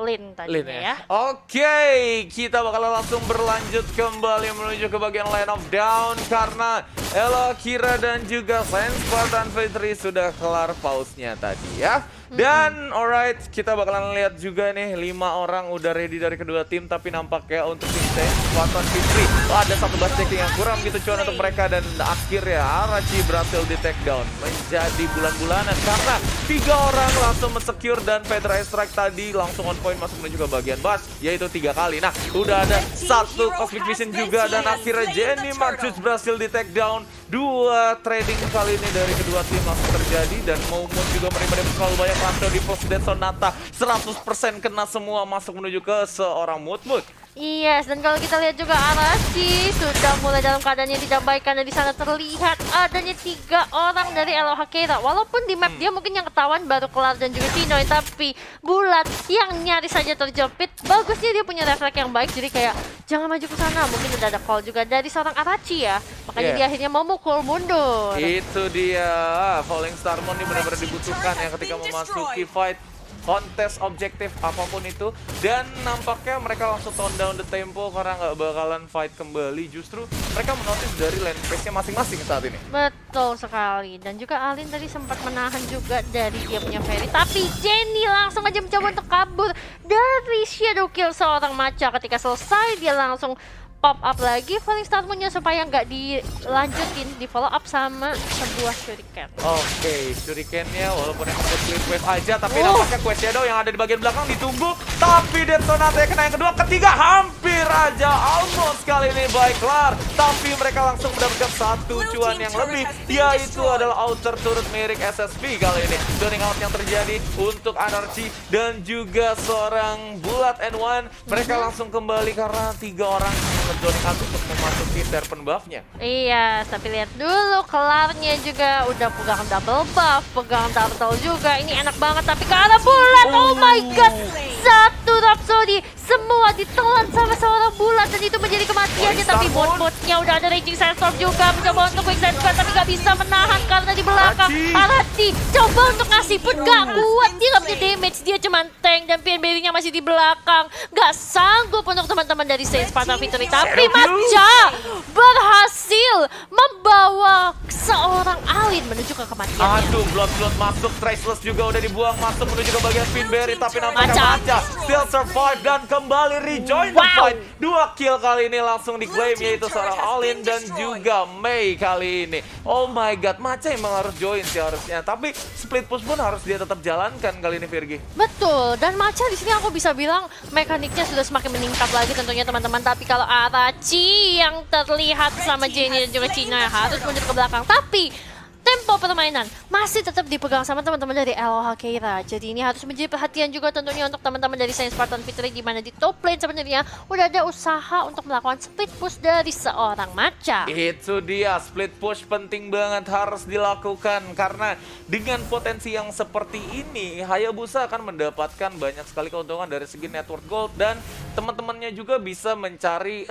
Lin Lin tadinya ya. Oke, kita bakalan langsung berlanjut kembali menuju ke bagian line of down karena Elo, Kira dan juga Saints Spartan Victory sudah kelar pause-nya tadi ya. Dan alright, kita bakalan lihat juga nih 5 orang udah ready dari kedua tim, tapi nampaknya untuk tim Saints Spartan Victory ada satu checking yang kurang gitu cuan untuk mereka, dan akhirnya Arachi berhasil di take down menjadi bulan-bulanan karena 3 orang langsung men-secure dan Petra Strike tadi langsung on point masuk menuju ke bagian bus, yaitu 3 kali. Nah, udah ada satu Cosmic Vision juga dan akhirnya Jenny Marcus berhasil di take down. 2 trading kali ini dari kedua tim langsung terjadi dan Momon juga menerima terlalu banyak langsung di post dan Sonata 100% kena semua masuk menuju ke seorang Mutmut. Yes, dan kalau kita lihat juga Arashi sudah mulai dalam keadaan yang tidak baik karena di sana terlihat adanya 3 orang dari Aloha Keira. Walaupun di map dia mungkin yang ketahuan baru Kelar dan juga Pinoy, tapi Bulat yang nyaris saja terjepit. Bagusnya dia punya refleks yang baik, jadi kayak jangan maju ke sana. Mungkin udah ada call juga dari seorang Arashi ya, makanya dia akhirnya memukul mundur. Itu dia, Falling Starmon ini benar-benar dibutuhkan ya ketika memasuki fight. Kontes objektif apapun itu, dan nampaknya mereka langsung tone down the tempo karena nggak bakalan fight kembali. Justru mereka menotis dari lane pace-nya masing-masing saat ini. Betul sekali, dan juga Alin tadi sempat menahan juga dari dia punya Fairy, tapi Jenny langsung aja mencoba untuk kabur dari shadow kill seorang Macha. Ketika selesai dia langsung pop up lagi Falling Starmon-nya supaya nggak dilanjutin, di follow up sama sebuah shuriken. Oke, shurikennya walaupun yang untuk clear wave aja, tapi nampaknya Quest Shadow yang ada di bagian belakang ditunggu, tapi Dead Sonata kena yang kedua, ketiga hampir aja almost kali ini by Kelar, tapi mereka langsung mendapatkan 1 cuan yang lebih, yaitu adalah outer turret mirip SSP kali ini. Zoning out yang terjadi untuk Anarchy dan juga seorang Bulat N1, mereka langsung kembali karena 3 orang zoning out untuk memasuki serpent buff-nya. Iya, tapi lihat dulu Kelarnya juga udah pegang double buff, pegang turtle juga. Ini enak banget, tapi ke arah Bulat. Oh my god, 1 Rhapsody semua ditelan sama seorang Bulat dan itu menjadi kematiannya. Tapi bot-botnya udah ada Raging Sandstorm juga, mencoba untuk quick side tapi gak bisa menahan karena di belakang Arashi coba untuk ngasih pun gak kuat, dia gak punya damage, dia cuma tank dan PNB-nya masih di belakang, gak sanggup untuk teman-teman dari Saints Spartan Victory. Tapi Macha berhasil membawa seorang Alin menuju ke kematian. Aduh, blood masuk, Traceless juga udah dibuang masuk menuju ke bagian Pinberry, tapi nampaknya Macha still survive dan kembali rejoin the fight. 2 kill kali ini langsung diklaim, yaitu seorang Alin dan juga Mei kali ini. Oh my god, Macha emang harus join sih harusnya, tapi split push pun harus dia tetap jalankan kali ini, Virgi. Betul, dan Macha di sini aku bisa bilang mekaniknya sudah semakin meningkat lagi tentunya teman-teman. Tapi kalau Arachi yang terlihat sama Jenny dan juga Cina harus mundur ke belakang, tapi tempo permainan masih tetap dipegang sama teman-teman dari Aloha Keira. Jadi ini harus menjadi perhatian juga tentunya untuk teman-teman dari Saints Spartan Victory, di mana di top lane sebenarnya udah ada usaha untuk melakukan split push dari seorang Macha. Itu dia, split push penting banget harus dilakukan karena dengan potensi yang seperti ini Hayabusa akan mendapatkan banyak sekali keuntungan dari segi network gold, dan teman-temannya juga bisa mencari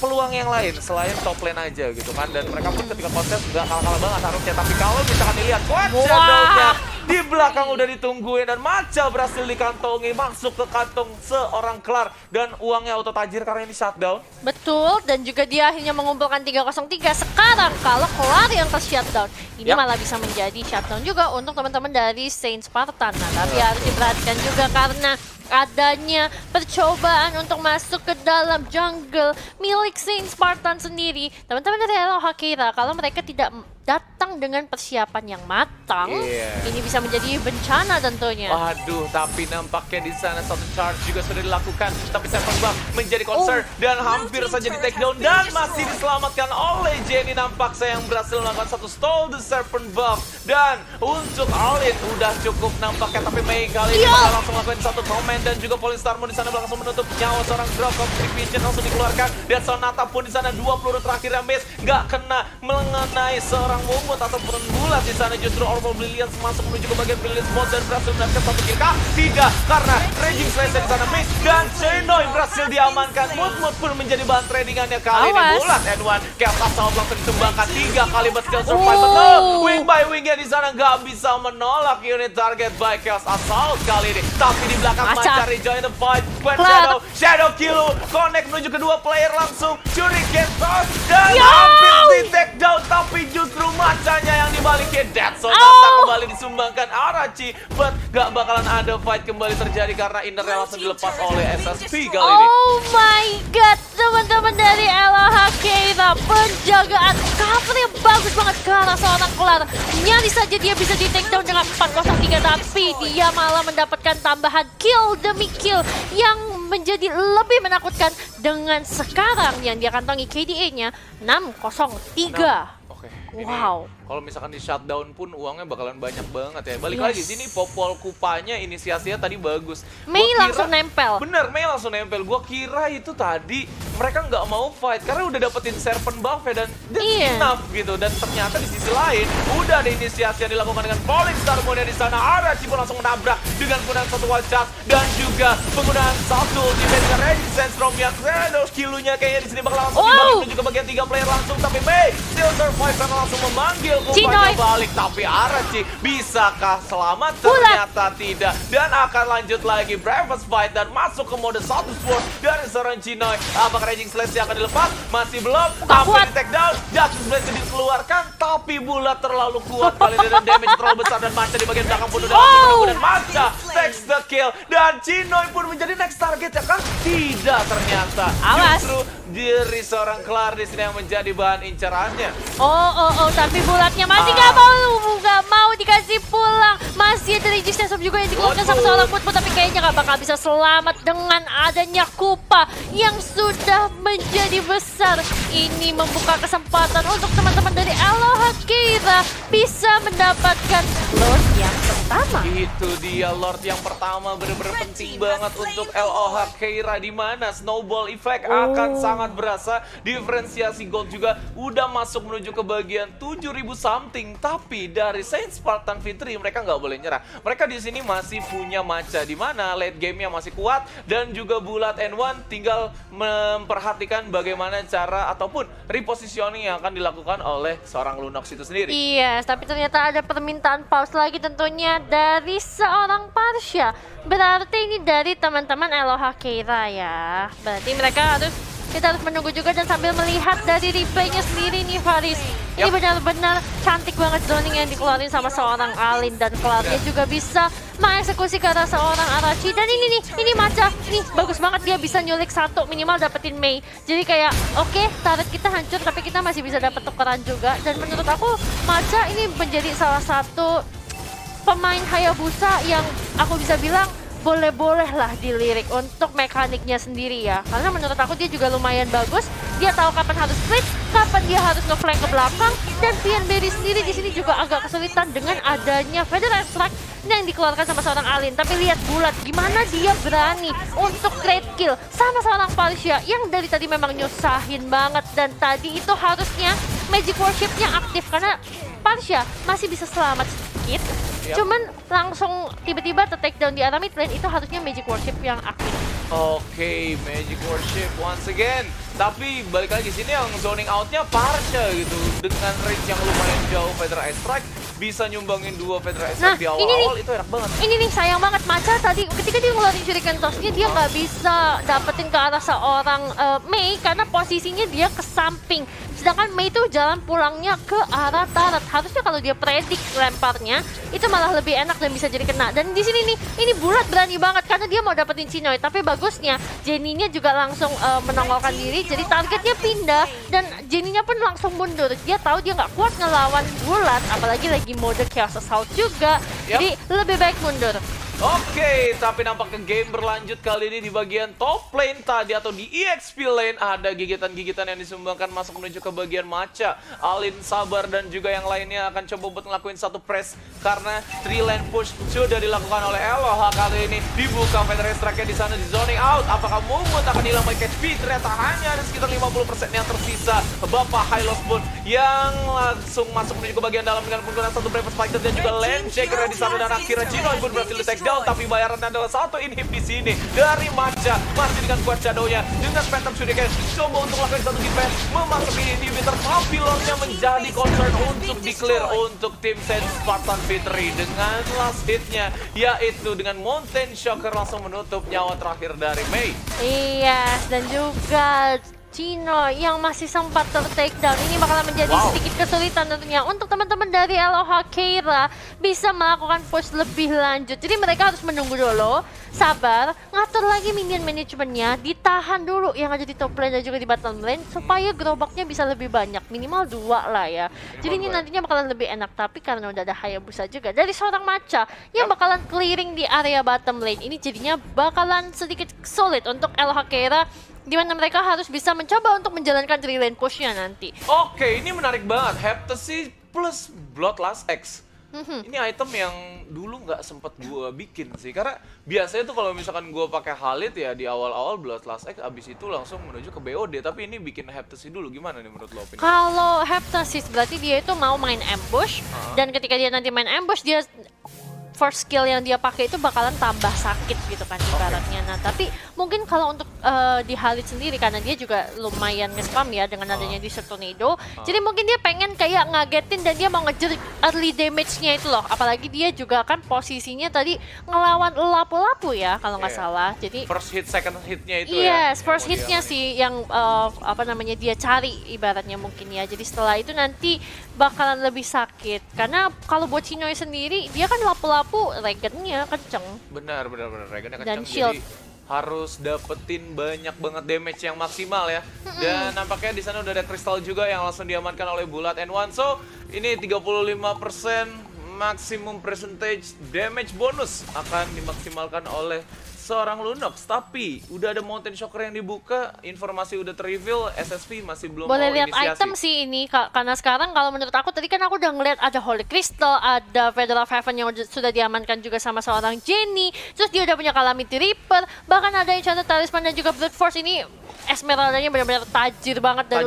peluang yang lain selain top lane aja gitu kan. Dan mereka pun ketika kontes gak kalah-kalah banget harusnya. Tapi kalau misalkan dilihat Shadow-nya di belakang udah ditungguin dan Macha berhasil dikantongi masuk ke kantong seorang Kelar dan uangnya auto tajir karena ini shutdown. Betul, dan juga dia akhirnya mengumpulkan 303. Sekarang kalau Kelar yang ter-shutdown, ini malah bisa menjadi shutdown juga untuk teman-teman dari Saints Spartan. Nah, tapi harus diperhatikan juga karena adanya percobaan untuk masuk ke dalam jungle milik Saints Spartan sendiri. Teman-teman dari Aloha Keira, kalau mereka tidak datang dengan persiapan yang matang, ini bisa menjadi bencana tentunya. Waduh, tapi nampaknya di sana satu charge juga sudah dilakukan, tapi Serpent Buff menjadi concern dan hampir saja di take down dan masih diselamatkan oleh Jenny. Nampak saya yang berhasil melakukan satu stall the Serpent Buff, dan untuk Alin udah cukup nampaknya, tapi Mei kali ini langsung melakukan satu comment, dan juga Falling Starmon di sana langsung menutup nyawa seorang drop. Cosmic Vision langsung dikeluarkan dan Sonata pun di sana 2 peluru terakhir yang miss, nggak kena mengenai seorang seorang Momot ataupun Bulat di sana. Justru Orbo Brilliance masuk menuju ke bagian Brilliance Bot dan berhasil mendapatkan satu kill. Tidak, karena Raging Slasher di sana miss dan Chenoy berhasil diamankan. Mut pun menjadi bahan tradingannya kali ini. Bulat N1 Chaos Assault langsung ditumbangkan 3 kali skill survival. Wing by wingnya di sana nggak bisa menolak unit target by Chaos Assault kali ini. Tapi di belakang Macha rejoin the fight. Shadow kill connect menuju kedua player langsung Shuriken toss dan hampir di take down, tapi justru Machanya yang dibalikin. Dead Zone kembali disumbangkan Arachi, but gak bakalan ada fight kembali terjadi karena innernya langsung dilepas oleh SSP kali ini. Oh my god, teman-teman dari LOH Keira, penjagaan cover yang bagus banget ke arah seorang Kelar. Nyaris saja dia bisa di take down dengan 403, tapi dia malah mendapatkan tambahan kill demi kill yang menjadi lebih menakutkan dengan sekarang yang dia kantongi KDA-nya 603. Oke. Wow. Kalau misalkan di shutdown pun uangnya bakalan banyak banget ya. Balik lagi sini Popol Kupanya inisiasinya tadi bagus. Mei langsung nempel. Bener, Mei langsung nempel. Gua kira itu tadi mereka nggak mau fight karena udah dapetin serpent buff ya dan enough gitu. Dan ternyata di sisi lain udah ada inisiasi yang dilakukan dengan Falling Star Mode di sana. Arachi pun langsung menabrak dengan penggunaan satu one shot dan juga penggunaan satu ultimate dengan Raging Sandstorm yang skillunya kayaknya di sini bakal langsung dibagi menuju ke bagian 3 player langsung, tapi Mei still survive karena langsung memanggil Kupanya balik, tapi Arachi bisakah selamat? Ternyata tidak, dan akan lanjut lagi Bravest Fight dan masuk ke mode satu sword dari seorang Chinoy. Apakah Raging Slash akan dilepas? Masih belum, tapi di take down, Justice Blade dikeluarkan, tapi Bulat terlalu kuat kali ini dan damage terlalu besar dan Macha di bagian belakang pun udah langsung menunggu dan Macha takes the kill dan Chinoy pun menjadi next target ya kan? Tidak, ternyata justru diri seorang Kelar di sini yang menjadi bahan incarannya. Tapi Bulatnya masih nggak mau dikasih pulang. Masih ada Resistance juga yang dikeluarkan sama seorang Mut, tapi kayaknya nggak bakal bisa selamat dengan adanya Kupa yang sudah menjadi besar. Ini membuka kesempatan untuk teman-teman dari LOH Keira bisa mendapatkan Lord yang pertama. Itu dia Lord yang pertama, benar-benar penting banget untuk LOH Keira, di mana snowball effect akan sangat berasa. Diferensiasi gold juga udah masuk menuju ke bagian 7.000 something, tapi dari Saint Spartan V3 mereka nggak boleh nyerah. Mereka di sini masih punya Macha, di mana late game-nya masih kuat dan juga Bulat N1 tinggal memperhatikan bagaimana cara ataupun repositioning yang akan dilakukan oleh seorang Lunox itu sendiri. Iya, tapi ternyata ada permintaan pause lagi tentunya dari seorang Parsha. Berarti ini dari teman-teman LOH Keira ya. Berarti kita harus menunggu juga dan sambil melihat dari replaynya sendiri nih Faris. Ini benar-benar cantik banget zoning yang dikeluarin sama seorang Alin, dan Kelarnya juga bisa mengeksekusi ke arah seorang Arachi. Dan ini Macha, nih bagus banget, dia bisa nyulik satu minimal dapetin Mei. Jadi kayak oke, turret kita hancur tapi kita masih bisa dapet tukeran juga. Dan menurut aku Macha ini menjadi salah satu pemain Hayabusa yang aku bisa bilang boleh-boleh lah dilirik untuk mekaniknya sendiri ya. Karena menurut aku dia juga lumayan bagus. Dia tahu kapan harus split, kapan dia harus nge-flank ke belakang. Dan Pianberry sendiri di sini juga agak kesulitan dengan adanya Federal Strike yang dikeluarkan sama seorang Alin. Tapi lihat Bulat, gimana dia berani untuk trade kill sama seorang Parsha yang dari tadi memang nyusahin banget. Dan tadi itu harusnya Magic Worship-nya aktif karena Parsha masih bisa selamat sedikit. Cuman langsung tiba-tiba take down di arah mid lane, itu harusnya Magic Worship yang aktif. Oke, Magic Worship once again. Tapi balik lagi sini yang zoning out-nya Parsha gitu. Dengan range yang lumayan jauh, Federal Strike bisa nyumbangin 2 Federal Strike di awal-awal, itu enak banget. Ini nih sayang banget, Macha tadi ketika dia ngeluarin Shuriken Toss-nya dia nggak bisa dapetin ke arah seorang Mei karena posisinya dia ke samping. Sedangkan Mei itu jalan pulangnya ke arah turret. Harusnya kalau dia predik lemparnya itu malah lebih enak dan bisa jadi kena. Dan di sini nih, ini Bulat berani banget karena dia mau dapetin Chinoy. Tapi bagusnya Jenny-nya juga langsung menongolkan diri. Jadi targetnya pindah dan Jenny-nya pun langsung mundur. Dia tahu dia nggak kuat ngelawan Bulat, apalagi lagi mode Chaos Assault juga. Jadi lebih baik mundur. Oke, tapi nampaknya game berlanjut kali ini di bagian top lane tadi atau di EXP lane. Ada gigitan-gigitan yang disumbangkan masuk menuju ke bagian Macha. Alin, Sabar, dan juga yang lainnya akan coba buat ngelakuin satu press karena 3 lane push sudah dilakukan oleh LOH kali ini. Dibuka Federal Strike di sana di zoning out. Apakah Mumut akan hilang by catch speed? Ternyata hanya ada sekitar 50% yang tersisa. Bapak Hylos pun yang langsung masuk menuju ke bagian dalam dengan menggunakan satu Brave Spiker dan juga Land Shaker di sana, dan akhirnya Chinoy pun berhasil di take down, tapi bayaran adalah satu inhib di sini dari Macha, masih dengan kuat Shadow-nya dengan Phantom Shuriken coba untuk lakukan satu defense memasuki inhibitor, tapi Lordnya menjadi concern untuk di-clear untuk tim Sense Spartan Victory dengan last hitnya, yaitu dengan Mountain Shocker langsung menutup nyawa terakhir dari Mei. Iya, dan juga Chino yang masih sempat ter-takedown. Ini bakalan menjadi sedikit kesulitan tentunya untuk teman-teman dari LOH Keira bisa melakukan push lebih lanjut. Jadi mereka harus menunggu dulu, sabar, ngatur lagi minion manajemennya, ditahan dulu yang ada di top lane dan juga di bottom lane supaya gerobaknya bisa lebih banyak, minimal 2 lah ya. Jadi ini nantinya bakalan lebih enak, tapi karena udah ada Hayabusa juga dari seorang Macha yang bakalan clearing di area bottom lane, ini jadinya bakalan sedikit sulit untuk LOH Keira, di mana mereka harus bisa mencoba untuk menjalankan 3 lane push-nya nanti. Oke, ini menarik banget. Heptasy plus Bloodlust X. Ini item yang dulu nggak sempet gue bikin sih, karena biasanya tuh kalau misalkan gue pakai Halid ya di awal-awal Bloodlust X, abis itu langsung menuju ke BOD. Tapi ini bikin Heptasy dulu, gimana nih menurut lo? Kalau Heptasy berarti dia itu mau main ambush, dan ketika dia nanti main ambush, dia first skill yang dia pakai itu bakalan tambah sakit gitu kan ibaratnya. Nah tapi mungkin kalau untuk di Halid sendiri, karena dia juga lumayan nge-spam ya dengan adanya di Tornado, jadi mungkin dia pengen kayak ngagetin dan dia mau ngejar early damage-nya itu loh. Apalagi dia juga kan posisinya tadi ngelawan lapu-lapu ya kalau nggak salah. Jadi first hit, second hitnya itu ya? Yes, first hitnya sih yang apa namanya dia cari ibaratnya mungkin ya. Jadi setelah itu nanti bakalan lebih sakit, karena kalau buat Chinoy sendiri dia kan lapu-lapu regennya kenceng. Benar, regennya kenceng. Dan shield. Jadi harus dapetin banyak banget damage yang maksimal ya. Dan nampaknya di sana udah ada kristal juga yang langsung diamankan oleh Bulat and One. So ini 35% maximum percentage damage bonus akan dimaksimalkan oleh seorang Lunox, tapi udah ada Mountain Shocker yang dibuka, informasi udah ter-reveal, SSP masih belum boleh mau lihat inisiasi. item sih ini, karena sekarang kalau menurut aku tadi kan aku udah ngeliat ada Holy Crystal, ada Feather of Heaven yang sudah diamankan juga sama seorang Jenny, terus dia udah punya Calamity Reaper, bahkan ada Enchanted Talisman dan juga Brute Force. Ini Esmeralda-nya benar-benar tajir banget dan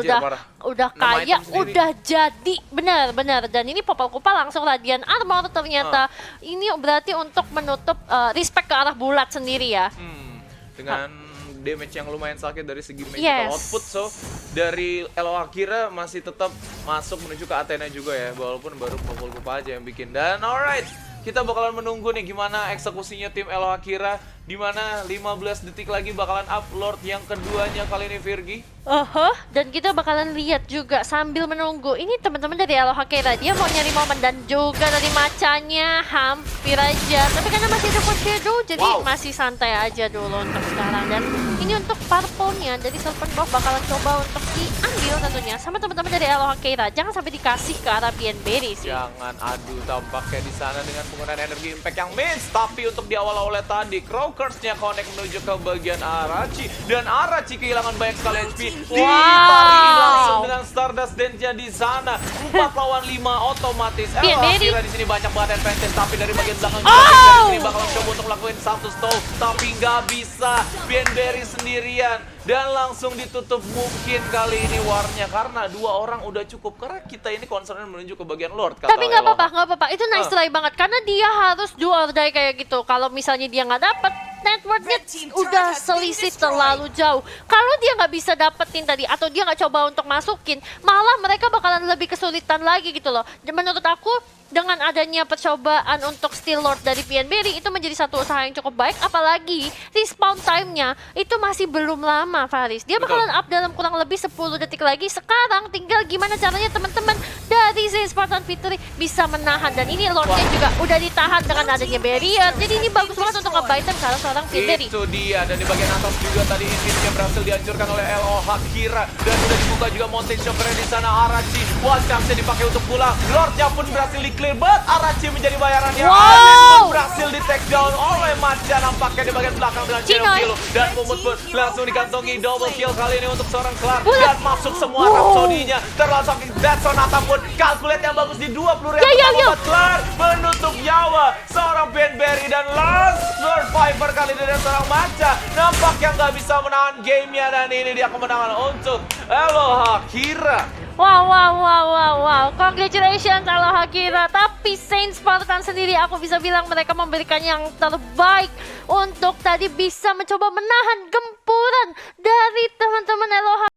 udah kaya, udah jadi benar-benar. Dan ini Popol Kupa langsung Radiant Armor ternyata. Ini berarti untuk menutup respect ke arah Bulat sendiri ya. Dengan damage yang lumayan sakit dari segi magical output. So dari LOH Keira masih tetap masuk menuju ke Athena juga ya, walaupun baru Popol Kupa aja yang bikin. Dan alright, kita bakalan menunggu nih gimana eksekusinya tim LOH Keira, di mana 15 detik lagi bakalan upload yang keduanya kali ini Virgi. Dan kita bakalan lihat juga sambil menunggu. Ini teman-teman dari LOH Keira, dia mau nyari momen dan juga dari Macanya hampir aja. Tapi karena masih ada Coach Shadow, jadi masih santai aja dulu untuk sekarang. Dan ini untuk purple-nya dari Serpent Buff bakalan coba untuk diambil tentunya sama teman-teman dari LOH Keira. Jangan sampai dikasih ke arah Pienberry sih. Jangan, aduh tampaknya di sana dengan penggunaan energi impact yang miss. Tapi untuk di awal-awalnya tadi, Crowcurse-nya connect menuju ke bagian Arachi. Dan Arachi kehilangan banyak sekali HP. Ditarik langsung dengan Stardust Dance-nya di sana. 4 lawan 5 otomatis. LOH Keira di sini banyak banget advantage, tapi dari bagian belakang juga ini bakalan coba untuk lakuin satu stove, tapi nggak bisa. Pienberry sendirian dan langsung ditutup mungkin kali ini warnya, karena 2 orang udah cukup, karena kita ini concern menuju ke bagian Lord. Tapi nggak apa-apa, itu nice try banget, karena dia harus do or die kayak gitu. Kalau misalnya dia nggak dapet, networknya udah selisih terlalu jauh. Kalau dia nggak bisa dapetin tadi, atau dia nggak coba untuk masukin, malah mereka bakalan lebih kesulitan lagi gitu loh. Dan menurut aku, dengan adanya percobaan untuk steal Lord dari Pienberry, itu menjadi satu usaha yang cukup baik. Apalagi respawn time-nya itu masih belum lama, Faris. Dia bakalan up dalam kurang lebih 10 detik lagi. Sekarang tinggal gimana caranya teman-teman dari Zenith Spartan Victory bisa menahan. Dan ini Lord-nya juga udah ditahan dengan adanya barrier. Jadi ini bagus banget untuk nge-buy time karena seorang Pienberry. Itu dia, dan di bagian atas juga tadi infinity berhasil dihancurkan oleh LOH Keira. Dan udah dibuka juga Mountain Shocker di sana. Arachi, chance-nya dipakai untuk pulang. Lord-nya pun berhasil clear, but Arachi menjadi bayarannya. Alin pun berhasil di take down oleh Macha. nampaknya di bagian belakang dengan Cinoy. Kilo. Dan Mumut pun langsung dikantongi double kill kali ini untuk seorang Clark. Bulat. Dan masuk semua Rhapsody-nya. Terlangsung Dead Sonata pun calculate yang bagus di 20 yang Ya, ya, pertama ya. buat Clark. Menutup nyawa seorang Ben Berry dan last survivor kali ini dari seorang Maca. Nampaknya nggak bisa menahan gamenya dan ini dia kemenangan untuk Eloha Kira. Wow. Congratulations Aloha Kira. Tapi Saint Spartan sendiri aku bisa bilang mereka memberikan yang terbaik untuk tadi bisa mencoba menahan gempuran dari teman-teman Eloha